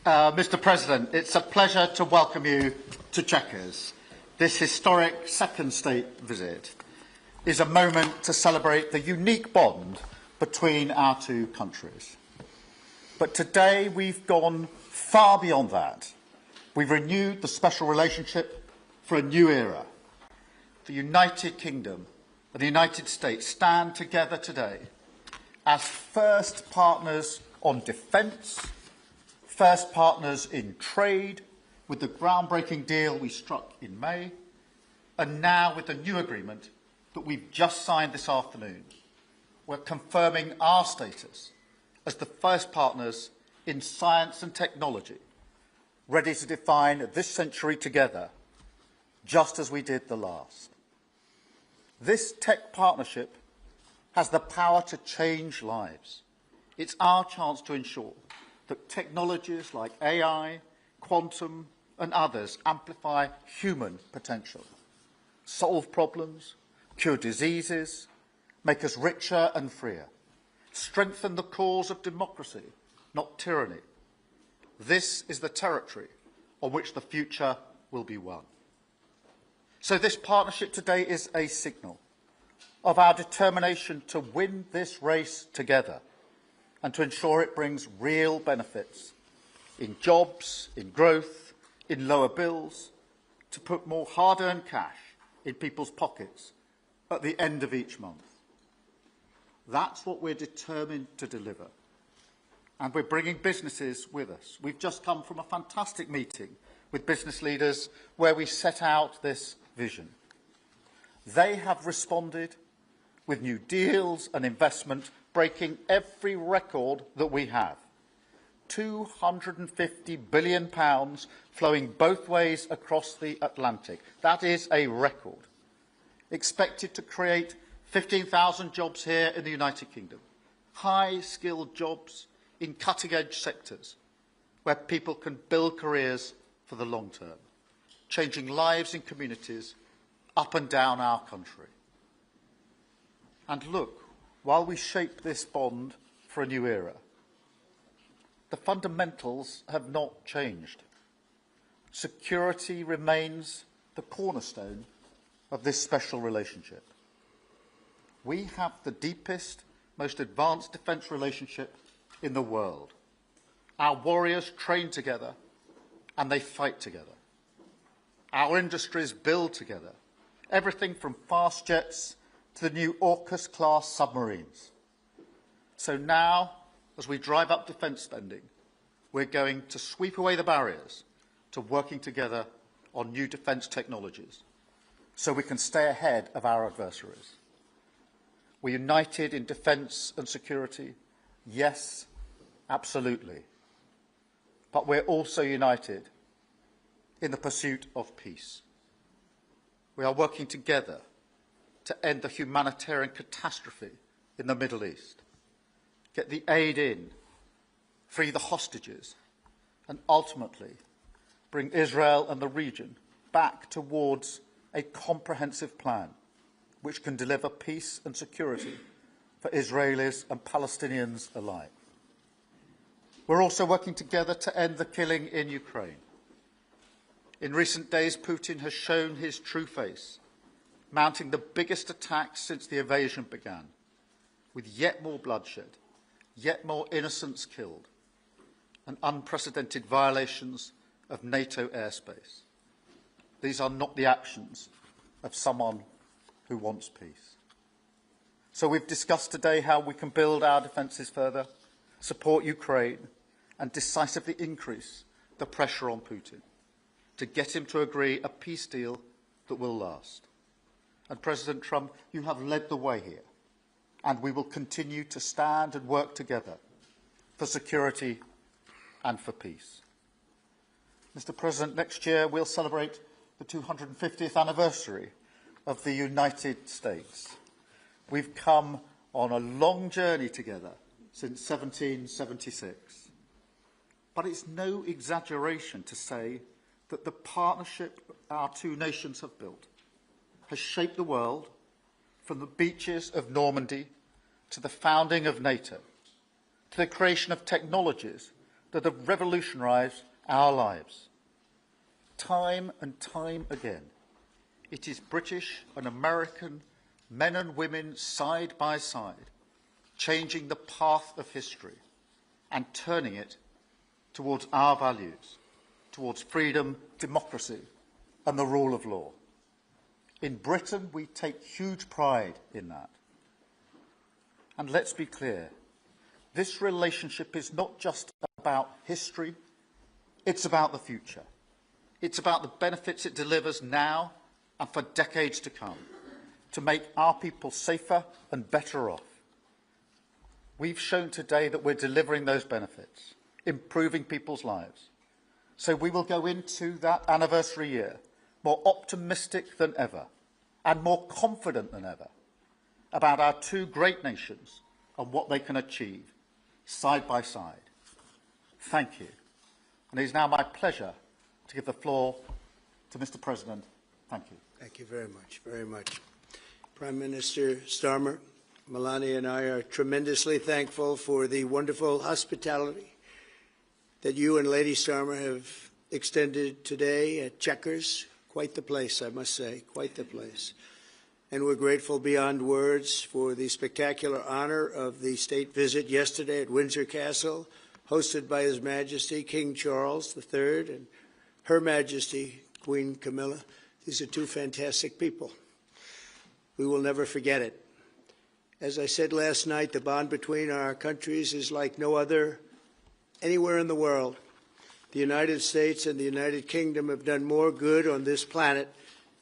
Mr. President, it's a pleasure to welcome you to Chequers. This historic second state visit is a moment to celebrate the unique bond between our two countries. But today we've gone far beyond that. We've renewed the special relationship for a new era. The United Kingdom and the United States stand together today as first partners on defence, first partners in trade, with the groundbreaking deal we struck in May, and now with the new agreement that we've just signed this afternoon. We're confirming our status as the first partners in science and technology, ready to define this century together, just as we did the last. This tech partnership has the power to change lives. It's our chance to ensure that technologies like AI, quantum, and others amplify human potential, solve problems, cure diseases, make us richer and freer, strengthen the cause of democracy, not tyranny. This is the territory on which the future will be won. So this partnership today is a signal of our determination to win this race together and to ensure it brings real benefits in jobs, in growth, in lower bills, to put more hard-earned cash in people's pockets at the end of each month. That's what we're determined to deliver. And we're bringing businesses with us. We've just come from a fantastic meeting with business leaders where we set out this vision. They have responded with new deals and investment, breaking every record that we have. £250 billion flowing both ways across the Atlantic. That is a record. Expected to create 15,000 jobs here in the United Kingdom. High-skilled jobs in cutting-edge sectors where people can build careers for the long term, changing lives in communities up and down our country. And look, while we shape this bond for a new era, the fundamentals have not changed. Security remains the cornerstone of this special relationship. We have the deepest, most advanced defence relationship in the world. Our warriors train together and they fight together. Our industries build together, everything from fast jets to the new AUKUS-class submarines. So now, as we drive up defence spending, we're going to sweep away the barriers to working together on new defence technologies so we can stay ahead of our adversaries. We're united in defence and security. Yes, absolutely. But we're also united in the pursuit of peace. We are working together to end the humanitarian catastrophe in the Middle East, get the aid in, free the hostages, and ultimately bring Israel and the region back towards a comprehensive plan which can deliver peace and security for Israelis and Palestinians alike. We're also working together to end the killing in Ukraine. In recent days, Putin has shown his true face, mounting the biggest attacks since the invasion began, with yet more bloodshed, yet more innocents killed, and unprecedented violations of NATO airspace. These are not the actions of someone who wants peace. So we've discussed today how we can build our defences further, support Ukraine, and decisively increase the pressure on Putin to get him to agree a peace deal that will last. And President Trump, you have led the way here, and we will continue to stand and work together for security and for peace. Mr. President, next year we'll celebrate the 250th anniversary of the United States. We've come on a long journey together since 1776. But it's no exaggeration to say that the partnership our two nations have built has shaped the world from the beaches of Normandy to the founding of NATO, to the creation of technologies that have revolutionised our lives. Time and time again, it is British and American men and women side by side, changing the path of history and turning it towards our values, towards freedom, democracy and the rule of law. In Britain, we take huge pride in that. And let's be clear, this relationship is not just about history, it's about the future. It's about the benefits it delivers now and for decades to come, to make our people safer and better off. We've shown today that we're delivering those benefits, improving people's lives. So we will go into that anniversary year more optimistic than ever and more confident than ever about our two great nations and what they can achieve side by side. Thank you. And it is now my pleasure to give the floor to Mr. President. Thank you. Thank you very much, very much. Prime Minister Starmer, Melania and I are tremendously thankful for the wonderful hospitality that you and Lady Starmer have extended today at Chequers. Quite the place, I must say, quite the place. And we're grateful beyond words for the spectacular honor of the state visit yesterday at Windsor Castle, hosted by His Majesty King Charles III and Her Majesty Queen Camilla. These are two fantastic people. We will never forget it. As I said last night, the bond between our countries is like no other anywhere in the world. The United States and the United Kingdom have done more good on this planet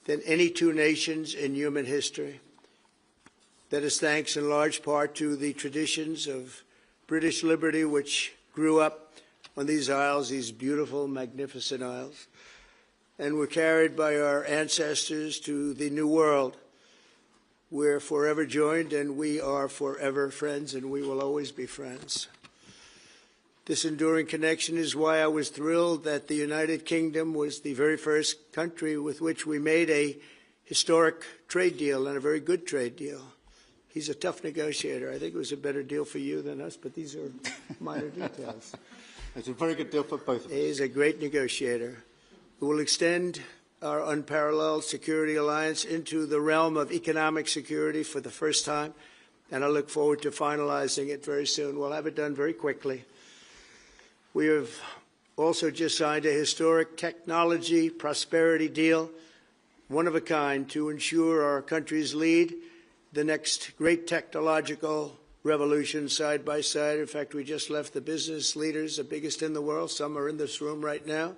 than any two nations in human history. That is thanks in large part to the traditions of British liberty, which grew up on these isles, these beautiful, magnificent isles, and were carried by our ancestors to the New World. We're forever joined, and we are forever friends, and we will always be friends. This enduring connection is why I was thrilled that the United Kingdom was the very first country with which we made a historic trade deal, and a very good trade deal. He's a tough negotiator. I think it was a better deal for you than us, but these are minor details. It's a very good deal for both of us. He's a great negotiator. We will extend our unparalleled security alliance into the realm of economic security for the first time, and I look forward to finalizing it very soon. We'll have it done very quickly. We have also just signed a historic technology prosperity deal, one of a kind, to ensure our countries lead the next great technological revolution side by side. In fact, we just left the business leaders, the biggest in the world. Some are in this room right now.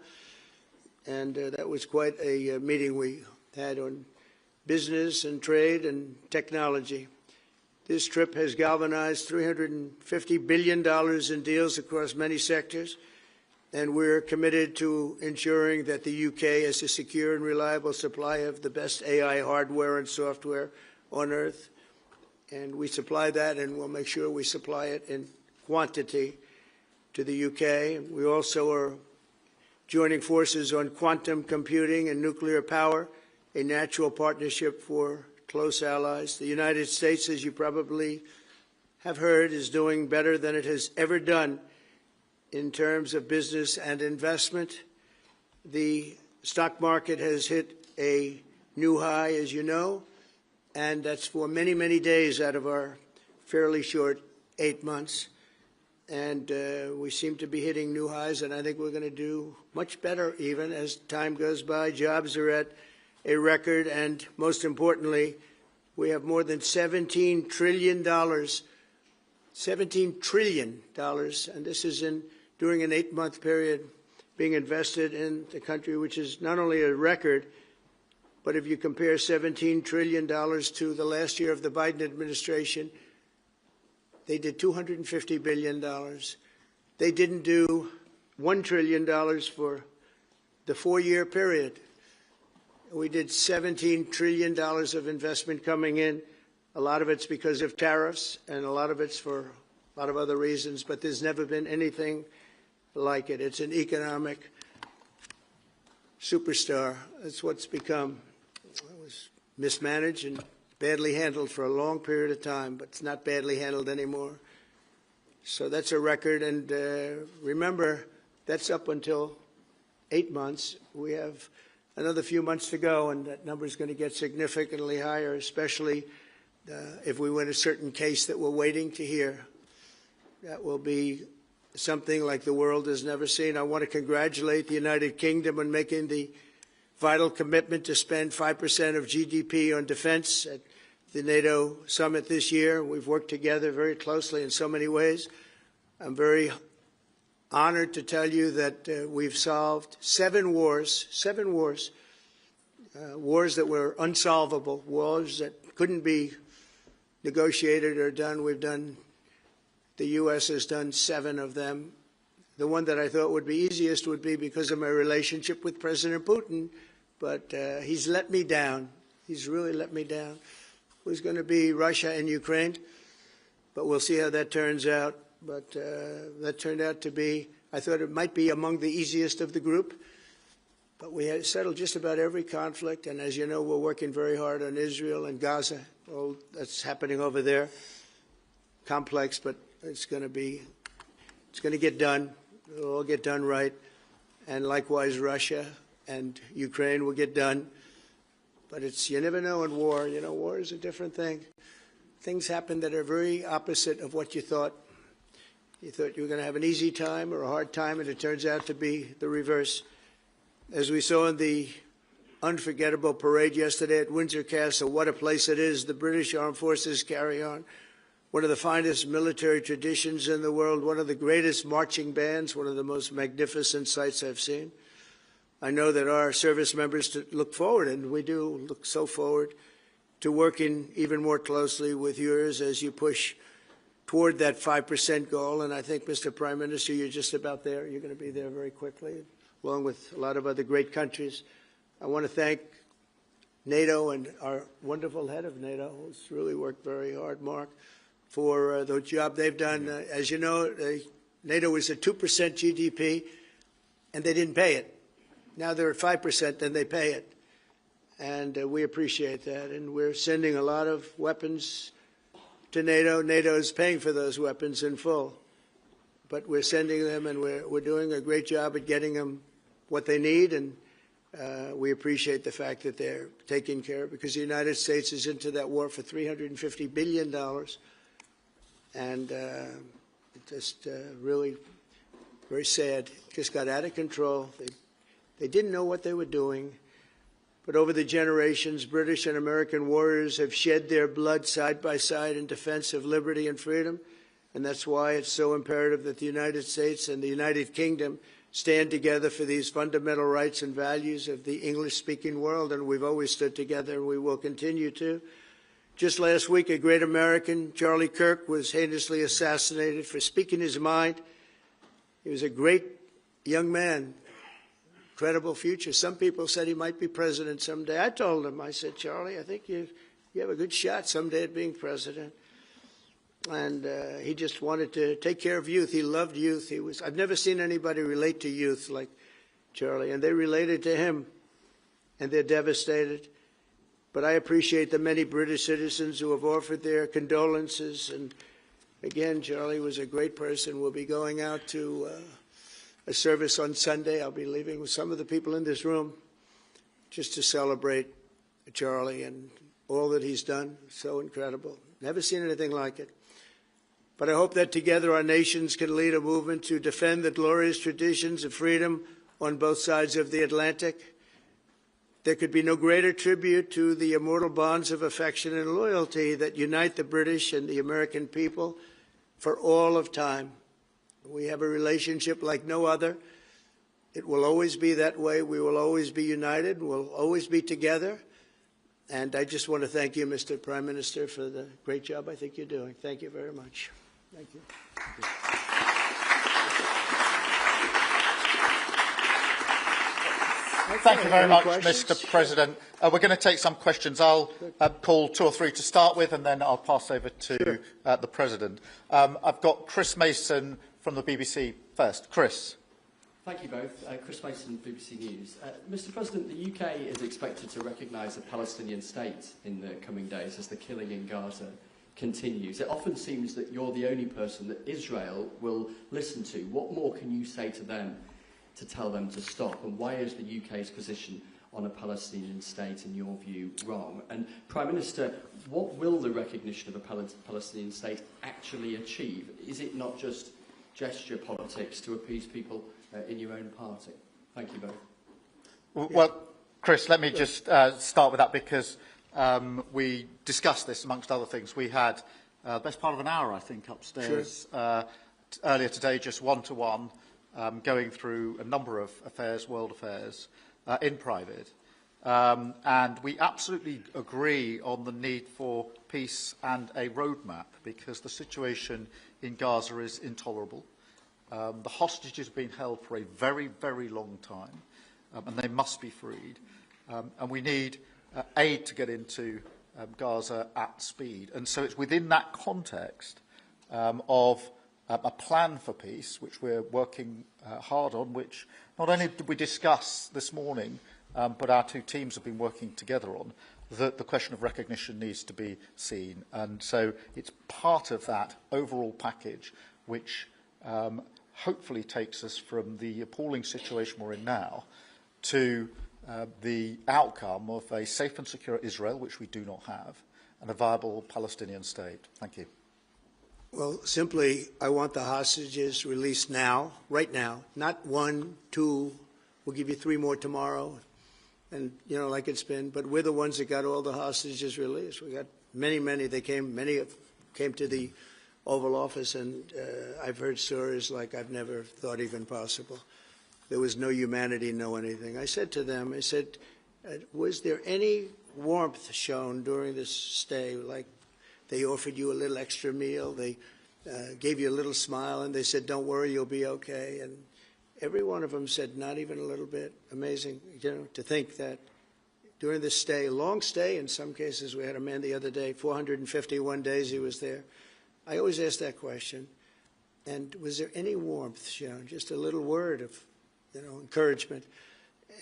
And that was quite a meeting we had on business and trade and technology. This trip has galvanized $350 billion in deals across many sectors, and we're committed to ensuring that the UK has a secure and reliable supply of the best AI hardware and software on Earth. And we supply that, and we'll make sure we supply it in quantity to the UK. We also are joining forces on quantum computing and nuclear power, a natural partnership for close allies. The United States, as you probably have heard, is doing better than it has ever done in terms of business and investment. The stock market has hit a new high, as you know, and that's for many, many days out of our fairly short 8 months. And we seem to be hitting new highs, and I think we're going to do much better even as time goes by. Jobs are at a record, and most importantly, we have more than $17 trillion, $17 trillion, and this is during an 8-month period being invested in the country, which is not only a record, but if you compare $17 trillion to the last year of the Biden administration, they did $250 billion. They didn't do $1 trillion for the 4-year period. We did $17 trillion of investment coming in. A lot of it's because of tariffs, and a lot of it's for a lot of other reasons, but there's never been anything like it. It's an economic superstar. That's what's become. It was mismanaged and badly handled for a long period of time, but it's not badly handled anymore. So that's a record. And remember, That's up until 8 months. We have another few months to go, and that number is going to get significantly higher, especially if we win a certain case that we're waiting to hear. That will be something like the world has never seen. I want to congratulate the United Kingdom on making the vital commitment to spend 5% of GDP on defense at the NATO summit this year. We've worked together very closely in so many ways. I'm very honored to tell you that we've solved 7 wars, wars that were unsolvable, wars that couldn't be negotiated or done. The U.S. has done 7 of them. The one that I thought would be easiest would be because of my relationship with President Putin, but he's let me down. He's really let me down. It was going to be Russia and Ukraine, but we'll see how that turns out. But that turned out to be, I thought it might be among the easiest of the group, but we had settled just about every conflict, and as you know, we're working very hard on Israel and Gaza. All that's happening over there. Complex, but it's going to get done. It'll all get done right. And likewise, Russia and Ukraine will get done. But you never know in war. You know, war is a different thing. Things happen that are very opposite of what you thought. You thought you were going to have an easy time or a hard time, and it turns out to be the reverse. As we saw in the unforgettable parade yesterday at Windsor Castle, what a place it is. The British Armed Forces carry on one of the finest military traditions in the world, one of the greatest marching bands, one of the most magnificent sights I've seen. I know that our service members look forward, and we do look so forward to working even more closely with yours as you push toward that 5% goal. And I think, Mr. Prime Minister, you're just about there. You're going to be there very quickly, along with a lot of other great countries. I want to thank NATO and our wonderful head of NATO, who's really worked very hard, Mark, for the job they've done. As you know, NATO was at 2% GDP, and they didn't pay it. Now they're at 5%, and they pay it. And we appreciate that. And we're sending a lot of weapons to NATO. NATO is paying for those weapons in full. But we're sending them, and we're doing a great job at getting them what they need. And we appreciate the fact that they're taking care of it, because the United States is into that war for $350 billion. And just really very sad. Just got out of control. They didn't know what they were doing. But over the generations, British and American warriors have shed their blood side by side in defense of liberty and freedom. And that's why it's so imperative that the United States and the United Kingdom stand together for these fundamental rights and values of the English-speaking world. And we've always stood together, and we will continue to. Just last week, a great American, Charlie Kirk, was heinously assassinated for speaking his mind. He was a great young man, incredible future. Some people said he might be president someday. I told him, I said, Charlie, I think you have a good shot someday at being president. And he just wanted to take care of youth. He loved youth. I've never seen anybody relate to youth like Charlie, and they related to him, and they're devastated. But I appreciate the many British citizens who have offered their condolences. And again, Charlie was a great person. We'll be going out to a service on Sunday. I'll be leaving with some of the people in this room just to celebrate Charlie and all that he's done. So incredible. Never seen anything like it. But I hope that together our nations can lead a movement to defend the glorious traditions of freedom on both sides of the Atlantic. There could be no greater tribute to the immortal bonds of affection and loyalty that unite the British and the American people for all of time. We have a relationship like no other. It will always be that way. We will always be united. We'll always be together. And I just want to thank you, Mr. Prime Minister, for the great job I think you're doing. Thank you very much. Thank you. Thank you very much, Mr. President. We're going to take some questions. I'll call 2 or 3 to start with, and then I'll pass over to the President. I've got Chris Mason from the BBC first. Chris. Thank you both. Chris Mason, BBC News. Mr. President, the UK is expected to recognise a Palestinian state in the coming days as the killing in Gaza continues. It often seems that you're the only person that Israel will listen to. What more can you say to them to tell them to stop? And why is the UK's position on a Palestinian state, in your view, wrong? And Prime Minister, what will the recognition of a Palestinian state actually achieve? Is it not just gesture politics to appease people in your own party? Thank you both. Well, Chris, let me just start with that, because we discussed this amongst other things. We had the best part of an hour, I think, upstairs earlier today, just one-to-one, going through a number of affairs, world affairs, in private. And we absolutely agree on the need for peace and a roadmap, because the situation in Gaza is intolerable. The hostages have been held for a very, very long time, and they must be freed. And we need aid to get into Gaza at speed. And so it's within that context of a plan for peace, which we're working hard on, which not only did we discuss this morning, but our two teams have been working together on, that the question of recognition needs to be seen. And so it's part of that overall package which hopefully takes us from the appalling situation we're in now to the outcome of a safe and secure Israel, which we do not have, and a viable Palestinian state. Thank you. Well, simply, I want the hostages released now, right now, not 1, 2, we'll give you 3 more tomorrow, and, you know, like it's been, but we're the ones that got all the hostages released. We got many, many came to the Oval Office, and I've heard stories like I've never thought even possible. There was no humanity, no anything. I said to them, I said, was there any warmth shown during this stay? Like they offered you a little extra meal, they gave you a little smile, and they said, don't worry, you'll be okay. And every one of them said, not even a little bit. Amazing, you know, to think that during this stay, long stay in some cases. We had a man the other day, 451 days he was there. I always ask that question. And was there any warmth shown? Just a little word of, you know, encouragement.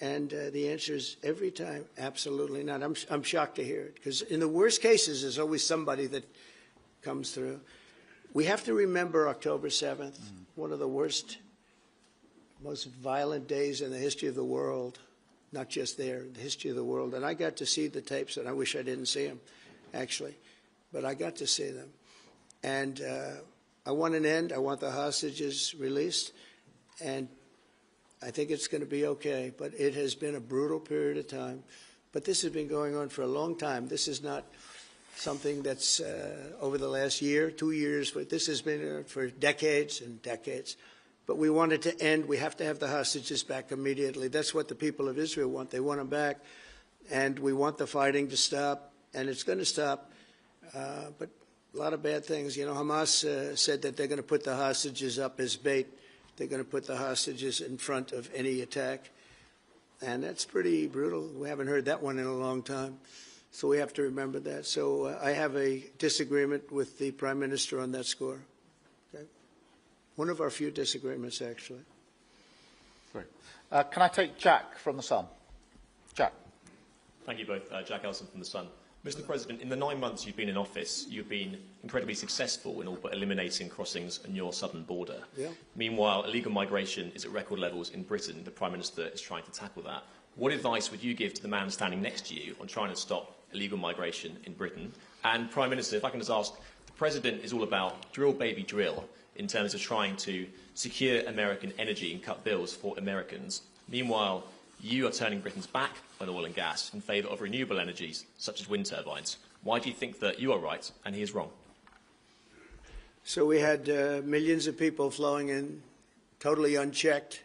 And the answer is every time, absolutely not. I'm shocked to hear it, because in the worst cases, there's always somebody that comes through. We have to remember October 7th, one of the worst, most violent days in the history of the world, not just there, the history of the world. And I got to see the tapes, and I wish I didn't see them, actually. But I got to see them. And I want an end. I want the hostages released. And I think it's going to be okay, but it has been a brutal period of time. But this has been going on for a long time. This is not something that's over the last year, 2 years, but this has been for decades and decades. But we want it to end. We have to have the hostages back immediately. That's what the people of Israel want. They want them back, and we want the fighting to stop, and it's going to stop. But a lot of bad things. You know, Hamas said that they're going to put the hostages up as bait. They're going to put the hostages in front of any attack. And that's pretty brutal. We haven't heard that one in a long time. So we have to remember that. So I have a disagreement with the Prime Minister on that score. Okay? One of our few disagreements, actually. Great. Can I take Jack from The Sun? Jack. Thank you both. Jack Elson from The Sun. Mr. President, in the 9 months you've been in office, you've been incredibly successful in all but eliminating crossings on your southern border. Yeah. Meanwhile, illegal migration is at record levels in Britain. The Prime Minister is trying to tackle that. What advice would you give to the man standing next to you on trying to stop illegal migration in Britain? And Prime Minister, if I can just ask, the President is all about drill, baby, drill in terms of trying to secure American energy and cut bills for Americans. Meanwhile, you are turning Britain's back on oil and gas in favour of renewable energies, such as wind turbines. Why do you think that you are right and he is wrong? So we had millions of people flowing in, totally unchecked,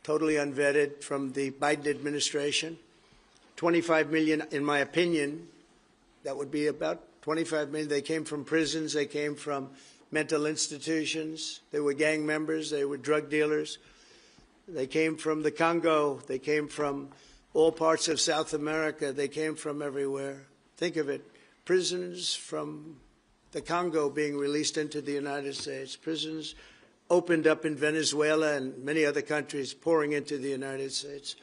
totally unvetted from the Biden administration. 25 million, in my opinion, that would be about 25 million. They came from prisons. They came from mental institutions. They were gang members. They were drug dealers. They came from the Congo. They came from all parts of South America. They came from everywhere. Think of it, prisons from the Congo being released into the United States, prisons opened up in Venezuela and many other countries pouring into the United States.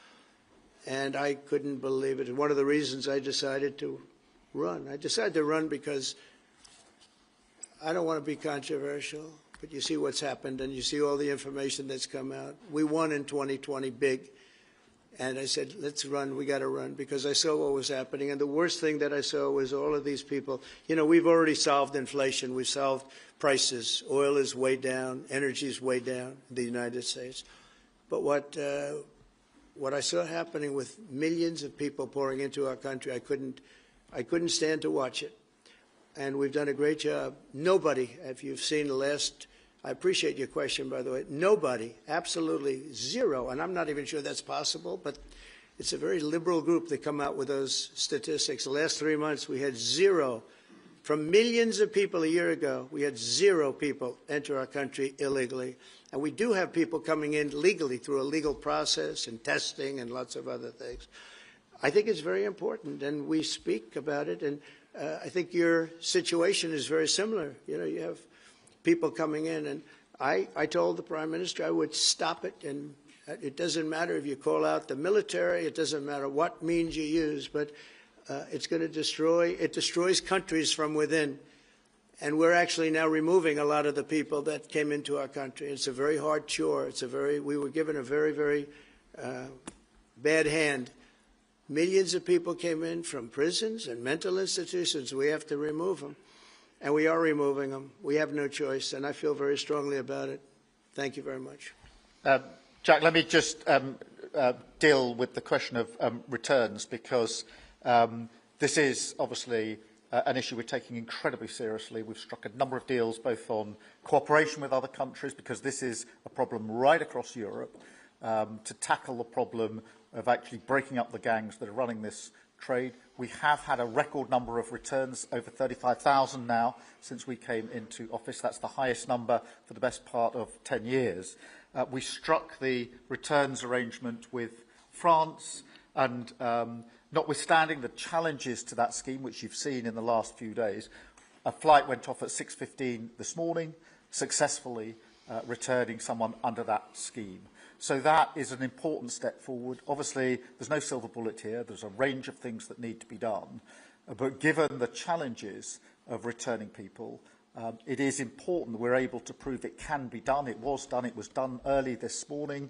And I couldn't believe it. One of the reasons I decided to run. I decided to run because I don't want to be controversial, but you see what's happened, and you see all the information that's come out. We won in 2020 big, and I said, let's run, we got to run, because I saw what was happening. And the worst thing that I saw was all of these people. You know, we've already solved inflation. We've solved prices. Oil is way down. Energy is way down in the United States. But what I saw happening with millions of people pouring into our country, I couldn't stand to watch it. And we've done a great job. Nobody, if you've seen the last, I appreciate your question, by the way, nobody, absolutely zero, and I'm not even sure that's possible, but it's a very liberal group that come out with those statistics. The last 3 months, we had zero. From millions of people a year ago, we had zero people enter our country illegally. And we do have people coming in legally through a legal process and testing and lots of other things. I think it's very important, and we speak about it. And I think your situation is very similar. You know, you have people coming in, and I told the Prime Minister I would stop it, and it doesn't matter if you call out the military, it doesn't matter what means you use, but it's going to destroys countries from within. And we're actually now removing a lot of the people that came into our country. It's a very hard chore. We were given a very, very bad hand. Millions of people came in from prisons and mental institutions. We have to remove them. And we are removing them. We have no choice. And I feel very strongly about it. Thank you very much. Jack, let me just deal with the question of returns, because this is obviously an issue we're taking incredibly seriously. We've struck a number of deals both on cooperation with other countries, because this is a problem right across Europe, to tackle the problem of actually breaking up the gangs that are running this trade. We have had a record number of returns, over 35,000 now since we came into office. That's the highest number for the best part of 10 years. We struck the returns arrangement with France, and notwithstanding the challenges to that scheme, which you've seen in the last few days, a flight went off at 6:15 this morning, successfully returning someone under that scheme. So that is an important step forward. Obviously, there's no silver bullet here. There's a range of things that need to be done. But given the challenges of returning people, it is important that we're able to prove it can be done. It was done. It was done early this morning.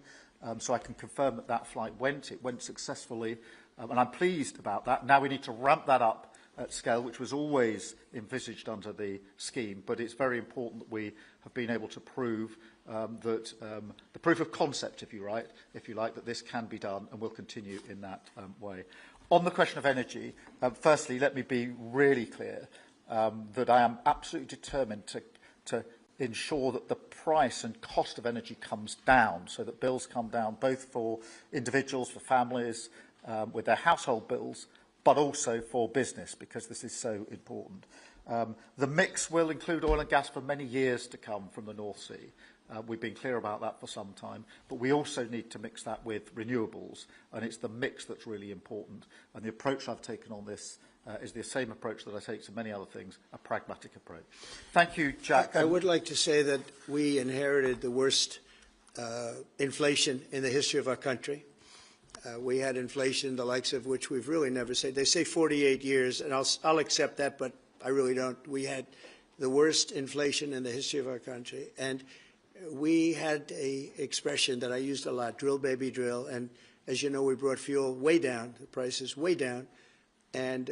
So I can confirm that that flight went. It went successfully. And I'm pleased about that. Now we need to ramp that up at scale, which was always envisaged under the scheme. But it's very important that we have been able to prove that the proof of concept, if you like, that this can be done, and will continue in that way. On the question of energy, firstly, let me be really clear that I am absolutely determined to ensure that the price and cost of energy comes down, so that bills come down both for individuals, for families, with their household bills, but also for business, because this is so important. The mix will include oil and gas for many years to come from the North Sea. We've been clear about that for some time, but we also need to mix that with renewables, and it's the mix that's really important. And the approach I've taken on this is the same approach that I take to many other things, a pragmatic approach. Thank you, Jack. I would like to say that we inherited the worst inflation in the history of our country. We had inflation, the likes of which we've really never seen. They say 48 years, and I'll accept that, but I really don't. We had the worst inflation in the history of our country. And we had an expression that I used a lot, drill, baby, drill. And as you know, we brought fuel way down, the prices way down. And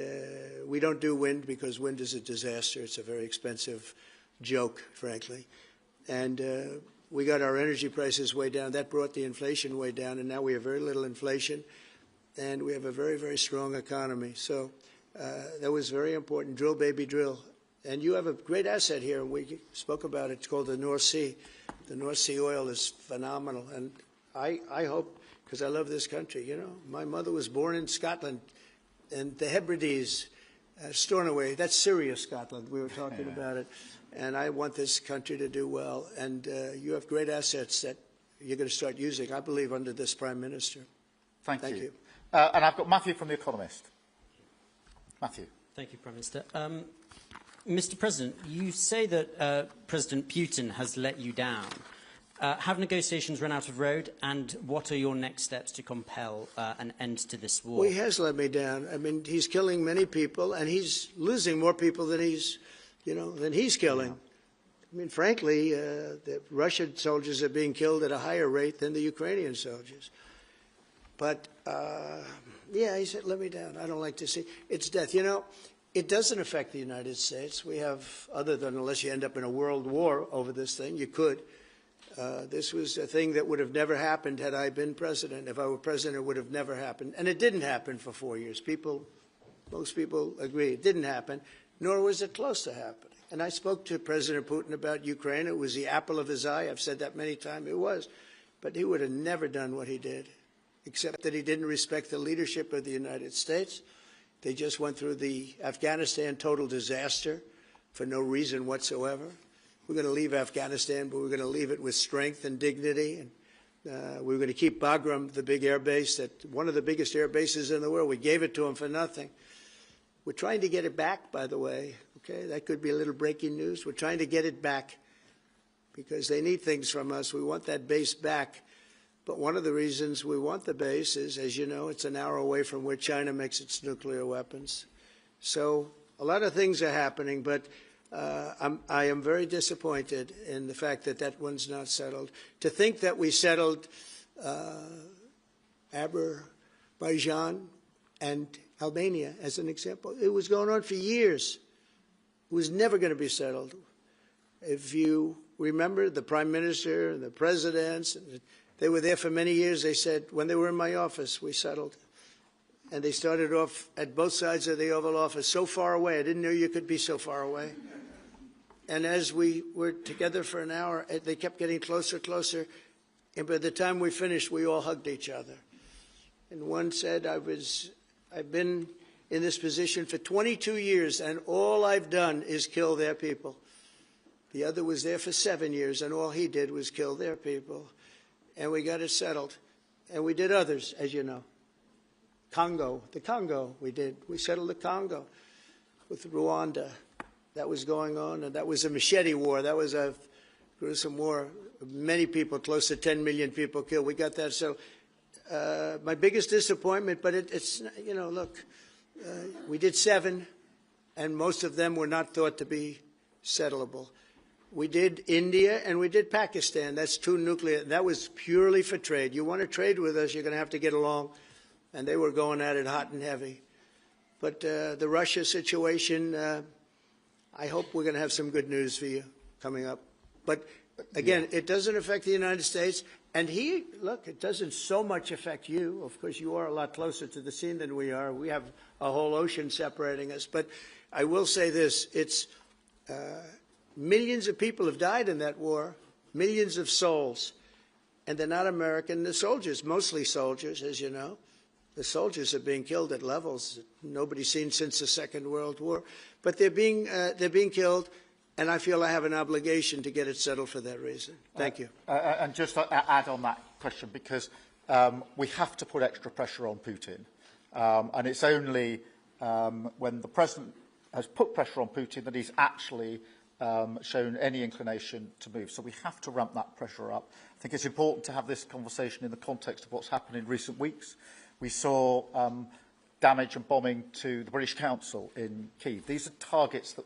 we don't do wind because wind is a disaster. It's a very expensive joke, frankly. And we got our energy prices way down. That brought the inflation way down. And now we have very little inflation. And we have a very, very strong economy. So that was very important. Drill, baby, drill. And you have a great asset here. We spoke about it. It's called the North Sea. The North Sea oil is phenomenal. And I hope, because I love this country, you know. My mother was born in Scotland. And the Hebrides, Stornoway, that's serious Scotland. We were talking about it. And I want this country to do well. And you have great assets that you're going to start using, I believe, under this Prime Minister. Thank you. And I've got Matthew from The Economist. Matthew. Thank you, Prime Minister. Mr. President, you say that President Putin has let you down. Have negotiations run out of road, and what are your next steps to compel an end to this war? Well, he has let me down. I mean, he's killing many people, and he's losing more people than he's killing. I mean, frankly, the Russian soldiers are being killed at a higher rate than the Ukrainian soldiers. But, yeah, he said, let me down. I don't like to see. It's death. You know, it doesn't affect the United States. We have, other than unless you end up in a world war over this thing, you could. This was a thing that would have never happened had I been president. If I were president, it would have never happened. And it didn't happen for 4 years. Most people agree it didn't happen, nor was it close to happening. And I spoke to President Putin about Ukraine. It was the apple of his eye. I've said that many times. It was. But he would have never done what he did, except that he didn't respect the leadership of the United States. They just went through the Afghanistan total disaster for no reason whatsoever. We're going to leave Afghanistan, but we're going to leave it with strength and dignity. And we're going to keep Bagram, the big air base, one of the biggest air bases in the world. We gave it to them for nothing. We're trying to get it back, by the way. Okay, that could be a little breaking news. We're trying to get it back because they need things from us. We want that base back. But one of the reasons we want the base is, as you know, it's an hour away from where China makes its nuclear weapons. So a lot of things are happening, but I am very disappointed in the fact that that one's not settled. To think that we settled Azerbaijan and Albania, as an example, it was going on for years. It was never going to be settled. If you remember, the Prime Minister and the presidents, they were there for many years. They said, when they were in my office, we settled. And they started off at both sides of the Oval Office, so far away. I didn't know you could be so far away. And as we were together for an hour, they kept getting closer, closer. And by the time we finished, we all hugged each other. And one said, I've been in this position for 22 years, and all I've done is kill their people. The other was there for 7 years, and all he did was kill their people. And we got it settled. And we did others, as you know. The Congo, we settled the Congo with Rwanda. That was going on, and that was a machete war. That was a gruesome war. Many people, close to 10 million people killed. We got that settled. My biggest disappointment, but it's, you know, look, we did 7, and most of them were not thought to be settleable. We did India and we did Pakistan. That's 2 nuclear. That was purely for trade. You want to trade with us, you're going to have to get along. And they were going at it hot and heavy. But the Russia situation, I hope we're going to have some good news for you coming up. But again, it doesn't affect the United States. And look, it doesn't so much affect you. Of course, you are a lot closer to the scene than we are. We have a whole ocean separating us. But I will say this, it's millions of people have died in that war, millions of souls. And they're not American. They're soldiers, mostly soldiers, as you know. The soldiers are being killed at levels that nobody's seen since the Second World War. But they're being killed, and I feel I have an obligation to get it settled for that reason. Thank you. And just to add on that question, because we have to put extra pressure on Putin. And it's only when the President has put pressure on Putin that he's actually shown any inclination to move. So we have to ramp that pressure up. I think it's important to have this conversation in the context of what's happened in recent weeks. We saw damage and bombing to the British Council in Kyiv. These are targets that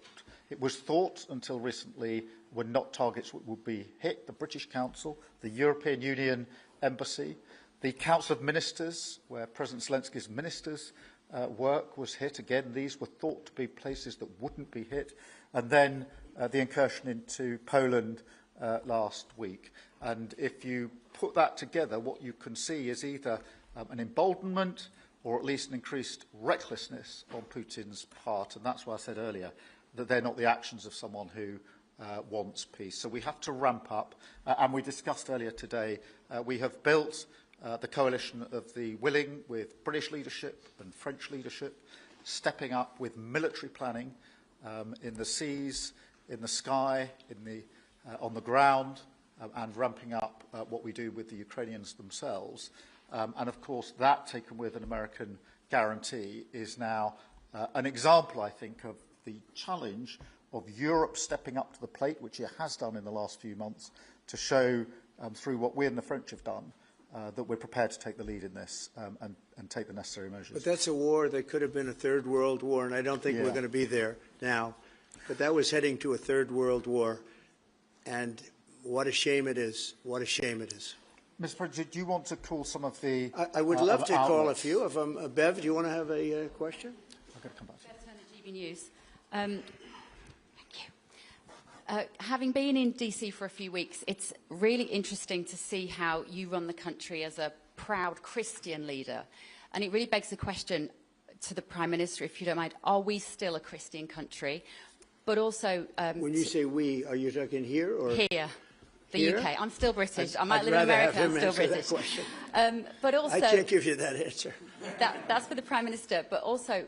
it was thought until recently were not targets that would be hit. The British Council, the European Union Embassy, the Council of Ministers, where President Zelensky's ministers work was hit. Again, these were thought to be places that wouldn't be hit. And then the incursion into Poland last week. And if you put that together, what you can see is either an emboldenment or at least an increased recklessness on Putin's part. And that's why I said earlier that they're not the actions of someone who wants peace. So we have to ramp up. And we discussed earlier today, we have built the coalition of the willing with British leadership and French leadership, stepping up with military planning in the seas, in the sky, on the ground, and ramping up what we do with the Ukrainians themselves. And of course, that, taken with an American guarantee, is now an example, I think, of the challenge of Europe stepping up to the plate, which it has done in the last few months, to show, through what we and the French have done, that we're prepared to take the lead in this and take the necessary measures. But that's a war that could have been a third world war, and I don't think we're going to be there now. But that was heading to a third world war. And what a shame it is. What a shame it is. Mr. President, do you want to call some of the I would love to call a outlets? few of them. Bev, do you want to have a question? I'm going to come back to you. Bev Turner, GB News. Thank you. Having been in DC for a few weeks, it's really interesting to see how you run the country as a proud Christian leader. And it really begs the question to the Prime Minister, if you don't mind, are we still a Christian country? But also... when you say we, are you talking here or... Here. The UK. I'm still British. I might I'd live in rather America. have him I'm still answer British. that question. But also, I can't give you that answer. that's for the Prime Minister. But also,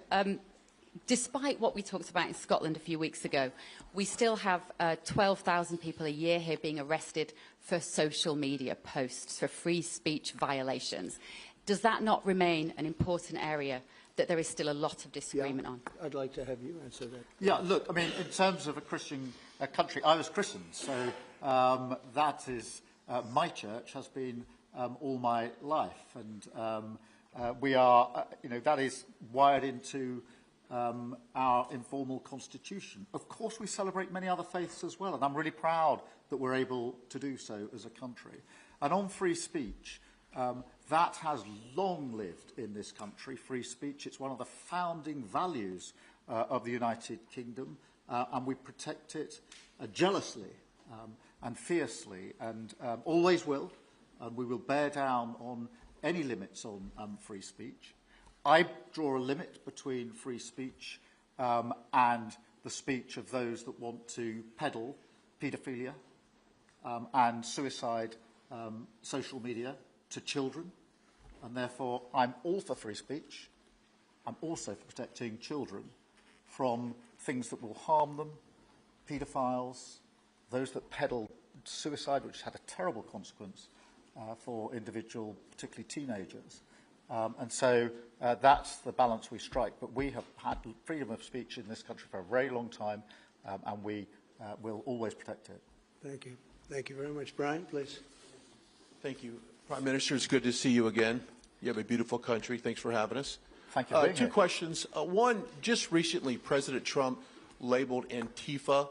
despite what we talked about in Scotland a few weeks ago, we still have 12,000 people a year here being arrested for social media posts, for free speech violations. Does that not remain an important area that there is still a lot of disagreement on? I'd like to have you answer that. Yeah, look, I mean, in terms of a Christian country, I was christened, so that is, my church has been all my life, and we are, that is wired into our informal constitution. Of course, we celebrate many other faiths as well, and I'm really proud that we're able to do so as a country. And on free speech, that has long lived in this country, free speech. It's one of the founding values of the United Kingdom, and we protect it jealously and fiercely, and always will, and we will bear down on any limits on free speech. I draw a limit between free speech and the speech of those that want to peddle paedophilia and suicide social media to children, and therefore I'm all for free speech. I'm also for protecting children from things that will harm them, paedophiles, those that peddle suicide, which had a terrible consequence for individual, particularly teenagers. And so that's the balance we strike. But we have had freedom of speech in this country for a very long time, and we will always protect it. Thank you. Thank you very much. Brian, please. Thank you. Prime Minister, it's good to see you again. You have a beautiful country. Thanks for having us. Thank you for being Two here. questions. One, just recently, President Trump labeled Antifa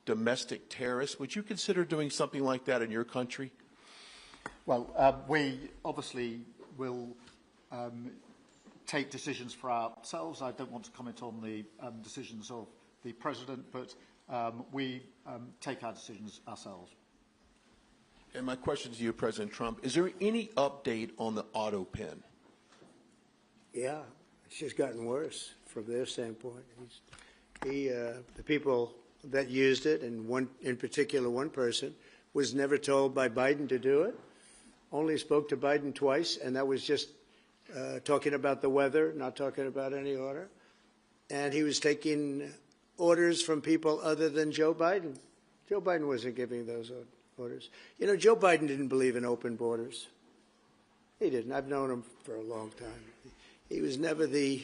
domestic terrorists. Would you consider doing something like that in your country? Well, we obviously will take decisions for ourselves. I don't want to comment on the decisions of the President, but we take our decisions ourselves. And my question to you, President Trump, is there any update on the auto pen? Yeah, it's just gotten worse from their standpoint. The people that used it, and one in particular, one person, was never told by Biden to do it. Only spoke to Biden twice, and that was just talking about the weather, not talking about any order. And he was taking orders from people other than Joe Biden. Joe Biden wasn't giving those orders. You know, Joe Biden didn't believe in open borders. He didn't. I've known him for a long time. He was never the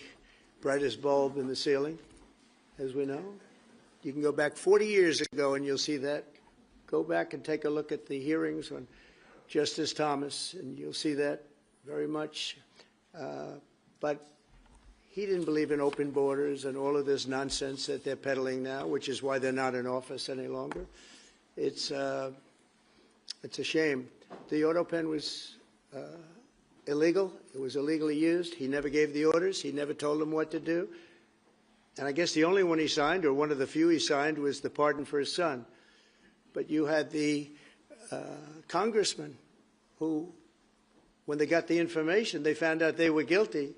brightest bulb in the ceiling, as we know. You can go back 40 years ago and you'll see that. Go back and take a look at the hearings on Justice Thomas, and you'll see that very much. But he didn't believe in open borders and all of this nonsense that they're peddling now, which is why they're not in office any longer. It's a shame. The auto pen was illegal. It was illegally used. He never gave the orders. He never told them what to do. And I guess the only one he signed, or one of the few he signed, was the pardon for his son. But you had the congressman who, when they got the information, they found out they were guilty,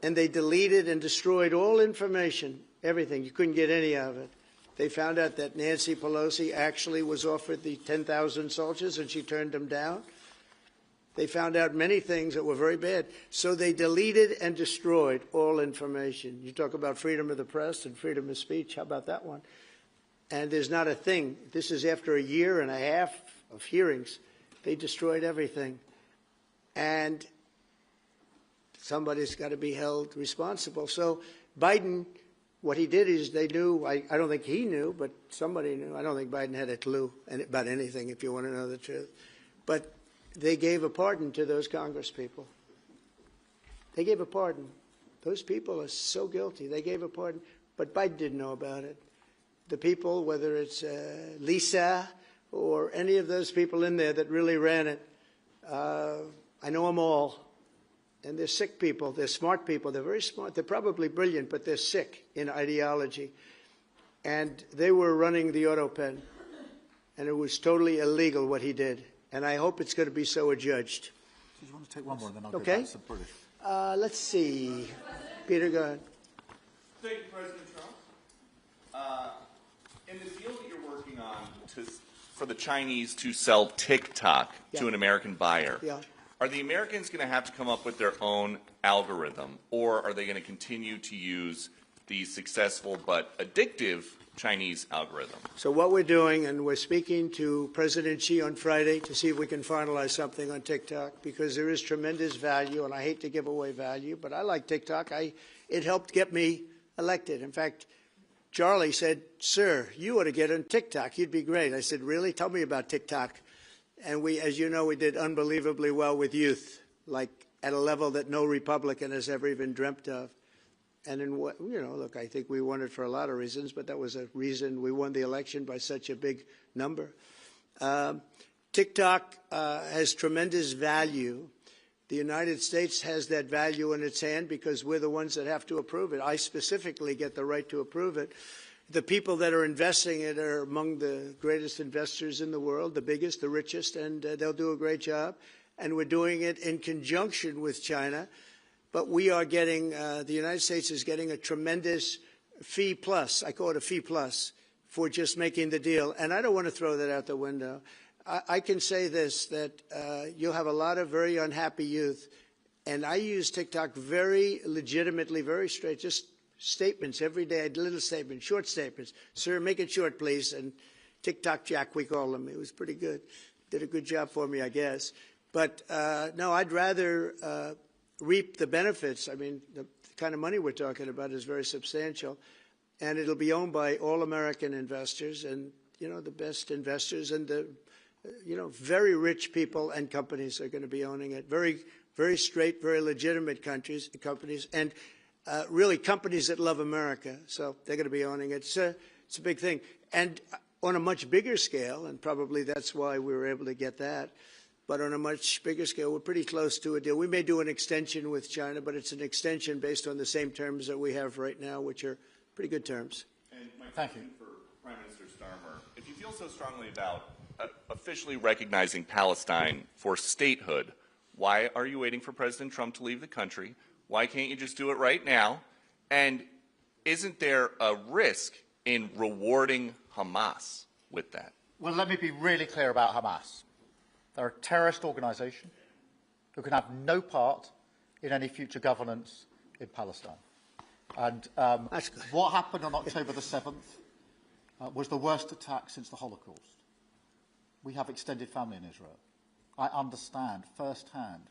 and they deleted and destroyed all information, everything. You couldn't get any of it. They found out that Nancy Pelosi actually was offered the 10,000 soldiers, and she turned them down. They found out many things that were very bad. So they deleted and destroyed all information. You talk about freedom of the press and freedom of speech. How about that one? And there's not a thing. This is after a year and a half of hearings. They destroyed everything. And somebody's got to be held responsible. So Biden, what he did is they knew, I don't think he knew, but somebody knew. I don't think Biden had a clue about anything, if you want to know the truth. But they gave a pardon to those congresspeople. They gave a pardon. Those people are so guilty. They gave a pardon. But Biden didn't know about it. The people, whether it's Lisa or any of those people in there that really ran it. I know them all. And they're sick people. They're smart people. They're very smart. They're probably brilliant, but they're sick in ideology. And they were running the auto pen. And it was totally illegal what he did. And I hope it's going to be so adjudged. Do you want to take one more, and then I'll Okay. go back to British? Let's see. Peter, go ahead. Thank you, President Trump. In the deal that you're working on for the Chinese to sell TikTok to an American buyer, are the Americans going to have to come up with their own algorithm, or are they going to continue to use the successful but addictive Chinese algorithm? So what we're doing, and we're speaking to President Xi on Friday to see if we can finalize something on TikTok, because there is tremendous value, and I hate to give away value, but I like TikTok. It helped get me elected. In fact, Charlie said, "Sir, you ought to get on TikTok. You'd be great." I said, "Really? Tell me about TikTok." And we, as you know, we did unbelievably well with youth, like at a level that no Republican has ever even dreamt of. And in what, look, I think we won it for a lot of reasons, but that was a reason we won the election by such a big number. TikTok has tremendous value. The United States has that value in its hand because we're the ones that have to approve it. I specifically get the right to approve it. The people that are investing it are among the greatest investors in the world, the biggest, the richest, and they'll do a great job. And we're doing it in conjunction with China. But we are getting, the United States is getting a tremendous fee plus, I call it a fee plus, for just making the deal. And I don't want to throw that out the window. I can say this, that you'll have a lot of very unhappy youth. And I use TikTok very legitimately, very straight, just statements every day, little statements, short statements. "Sir, make it short, please." And TikTok Jack, we call him. It was pretty good. Did a good job for me, I guess. But no, I'd rather reap the benefits. I mean, the kind of money we're talking about is very substantial. And it'll be owned by all American investors and, the best investors and the, very rich people and companies are going to be owning it. Very, very straight, very legitimate companies, and really companies that love America. So they're going to be owning it. It's a big thing. And on a much bigger scale, and probably that's why we were able to get that, but on a much bigger scale, we're pretty close to a deal. We may do an extension with China, but it's an extension based on the same terms that we have right now, which are pretty good terms. And my question for Prime Minister Starmer, if you feel so strongly about officially recognizing Palestine for statehood, why are you waiting for President Trump to leave the country? Why can't you just do it right now? And isn't there a risk in rewarding Hamas with that? Well, let me be really clear about Hamas. They're a terrorist organisation who can have no part in any future governance in Palestine. And what happened on October the 7th was the worst attack since the Holocaust. We have extended family in Israel. I understand firsthand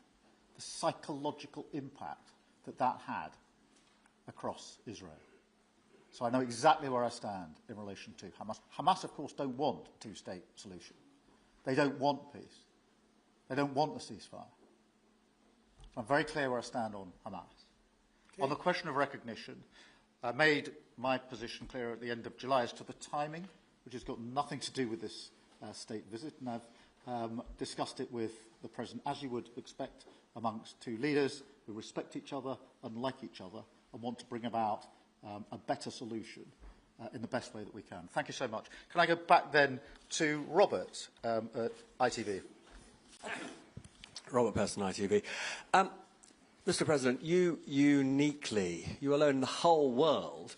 the psychological impact that had across Israel. So I know exactly where I stand in relation to Hamas. Hamas, of course, don't want a two-state solution. They don't want peace. They don't want a ceasefire. So I'm very clear where I stand on Hamas. Okay. On the question of recognition, I made my position clear at the end of July as to the timing, which has got nothing to do with this state visit, and I've discussed it with the President, as you would expect amongst two leaders who respect each other and like each other and want to bring about a better solution in the best way that we can. Thank you so much. Can I go back then to Robert at ITV? Robert Person, ITV. Mr. President, you uniquely, you alone in the whole world,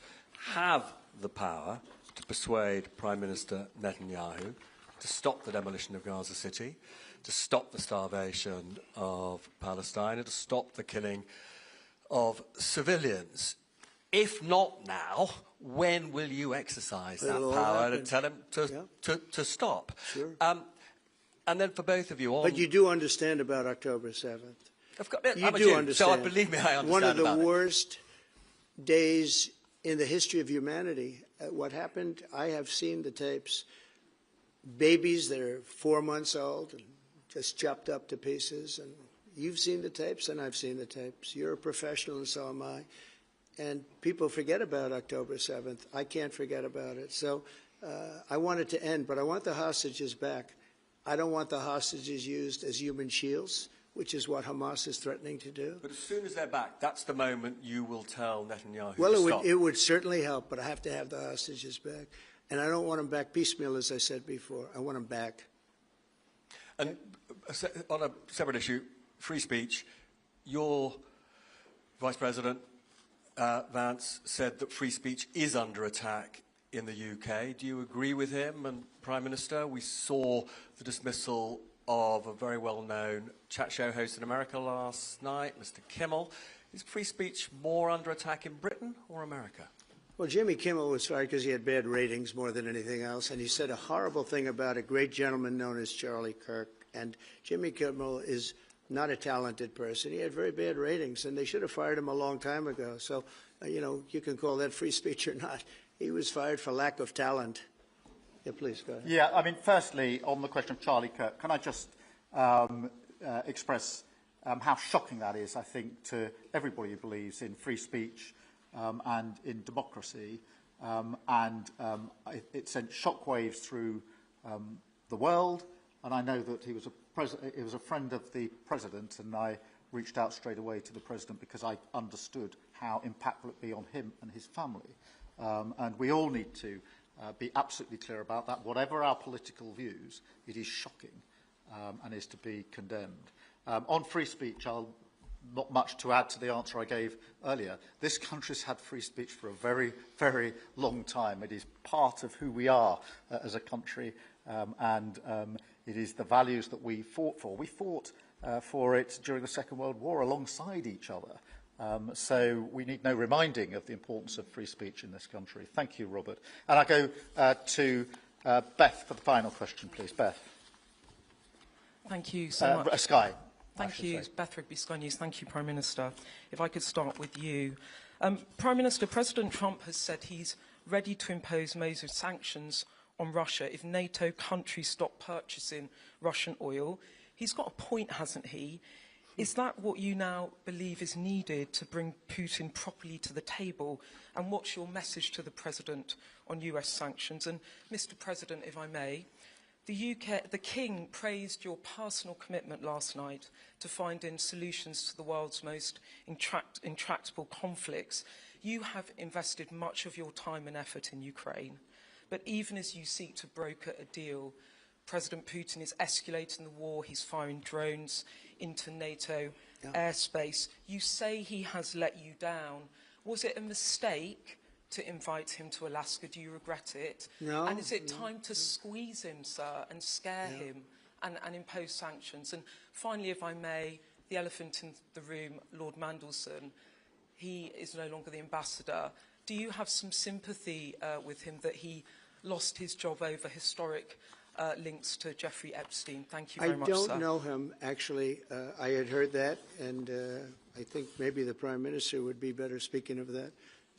have the power to persuade Prime Minister Netanyahu to stop the demolition of Gaza City, to stop the starvation of Palestine, and to stop the killing of civilians. If not now, when will you exercise that power and tell him to stop? Sure. And then for both of you... But you do understand about October 7th. You do understand. So believe me, I understand. One of the worst days in the history of humanity. What happened, I have seen the tapes. Babies that are 4 months old and just chopped up to pieces. And you've seen the tapes and I've seen the tapes. You're a professional and so am I. And people forget about October 7th. I can't forget about it. So I want it to end, but I want the hostages back. I don't want the hostages used as human shields, which is what Hamas is threatening to do. But as soon as they're back, that's the moment you will tell Netanyahu Well, to stop. it would certainly help, but I have to have the hostages back. And I don't want them back piecemeal, as I said before. I want them back. And on a separate issue, free speech, your Vice President Vance said that free speech is under attack in the UK. Do you agree with him? And Prime Minister, we saw the dismissal of a very well-known chat show host in America last night, Mr. Kimmel. Is free speech more under attack in Britain or America? Well, Jimmy Kimmel was fired because he had bad ratings more than anything else, and he said a horrible thing about a great gentleman known as Charlie Kirk. And Jimmy Kimmel is not a talented person. He had very bad ratings, and they should have fired him a long time ago. So, you know, you can call that free speech or not. He was fired for lack of talent. Yeah, please, go ahead. Yeah, I mean, firstly, on the question of Charlie Kirk, can I just express how shocking that is, I think, to everybody who believes in free speech and in democracy. It sent shockwaves through the world, and I know that he was a friend of the President, and I reached out straight away to the President because I understood how impactful it would be on him and his family. And we all need to be absolutely clear about that. Whatever our political views, it is shocking and is to be condemned. On free speech, not much to add to the answer I gave earlier. This country's had free speech for a very, very long time. It is part of who we are as a country, and it is the values that we fought for. We fought for it during the Second World War alongside each other. So we need no reminding of the importance of free speech in this country. Thank you, Robert. And I go to Beth for the final question, please. Beth. Thank you so much. Sky. Thank you, Beth Rigby, Sky News. Thank you, Prime Minister. If I could start with you. Prime Minister, President Trump has said he's ready to impose major sanctions on Russia if NATO countries stop purchasing Russian oil. He's got a point, hasn't he? Is that what you now believe is needed to bring Putin properly to the table? And what's your message to the President on US sanctions? And, Mr. President, if I may, the King praised your personal commitment last night to finding solutions to the world's most intractable conflicts. You have invested much of your time and effort in Ukraine. But even as you seek to broker a deal, President Putin is escalating the war. He's firing drones into NATO airspace. You say he has let you down. Was it a mistake to invite him to Alaska? Do you regret it? No. And is it time to squeeze him, sir, and scare him and impose sanctions? And finally, if I may, the elephant in the room, Lord Mandelson, he is no longer the ambassador. Do you have some sympathy with him that he lost his job over historic links to Jeffrey Epstein? Thank you very much, sir. I don't know him, actually. I had heard that, and I think maybe the Prime Minister would be better speaking of that.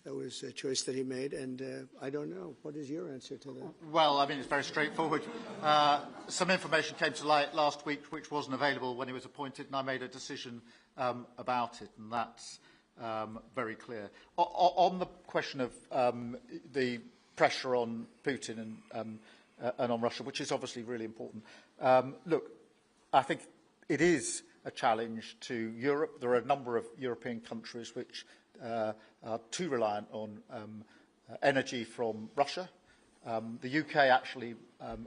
That was a choice that he made, and I don't know. What is your answer to that? Well, I mean, it's very straightforward. Some information came to light last week which wasn't available when he was appointed, and I made a decision about it, and that's very clear. On the question of the pressure on Putin and on Russia, which is obviously really important, look, I think it is a challenge to Europe. There are a number of European countries which are too reliant on energy from Russia. The UK actually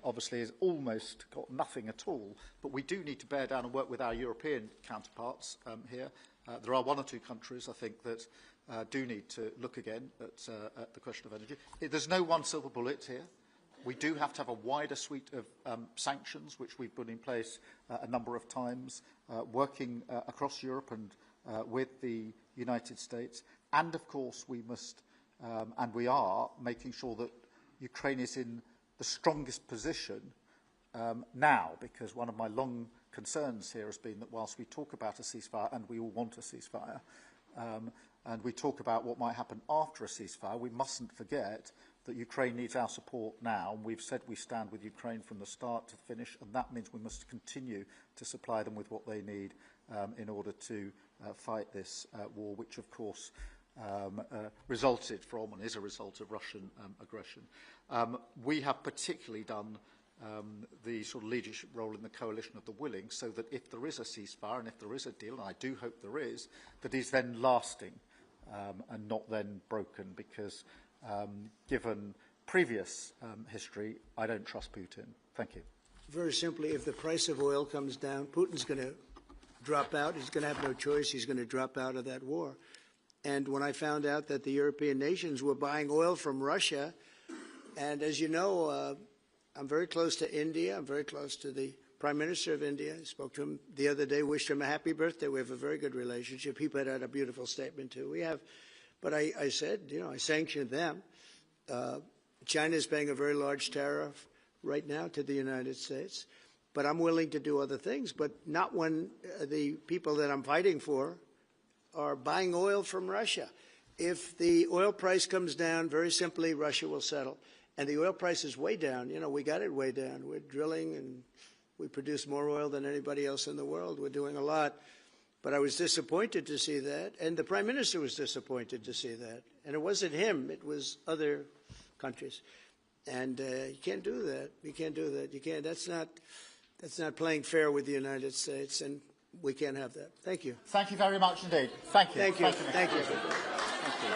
obviously has almost got nothing at all, but we do need to bear down and work with our European counterparts here. There are one or two countries, I think, that do need to look again at the question of energy. There's no one silver bullet here. We do have to have a wider suite of sanctions, which we've put in place a number of times, working across Europe and with the United States. And, of course, we must, and we are, making sure that Ukraine is in the strongest position now, because one of my long concerns here has been that whilst we talk about a ceasefire, and we all want a ceasefire, and we talk about what might happen after a ceasefire, we mustn't forget that Ukraine needs our support now, and we've said we stand with Ukraine from the start to finish, and that means we must continue to supply them with what they need in order to fight this war, which, of course, resulted from and is a result of Russian aggression. We have particularly done the sort of leadership role in the coalition of the willing, so that if there is a ceasefire and if there is a deal, and I do hope there is, that is then lasting and not then broken, because given previous history, I don't trust Putin. Thank you. Very simply, if the price of oil comes down, Putin's going to drop out. He's going to have no choice. He's going to drop out of that war. And when I found out that the European nations were buying oil from Russia, and as you know, I'm very close to India. I'm very close to the Prime Minister of India. I spoke to him the other day, wished him a happy birthday. We have a very good relationship. He put out a beautiful statement, too. We have, but I said, you know, I sanctioned them. China is paying a very large tariff right now to the United States. But I'm willing to do other things, but not when the people that I'm fighting for are buying oil from Russia. If the oil price comes down, very simply, Russia will settle. And the oil price is way down. You know, we got it way down. We're drilling and we produce more oil than anybody else in the world. We're doing a lot. But I was disappointed to see that. And the Prime Minister was disappointed to see that. And it wasn't him. It was other countries. And you can't do that. You can't do that. You can't. That's not playing fair with the United States. And we can't have that. Thank you. Thank you very much indeed. Thank you. Thank you. Thank you. Thank you. Thank you.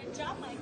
Good job, Mike.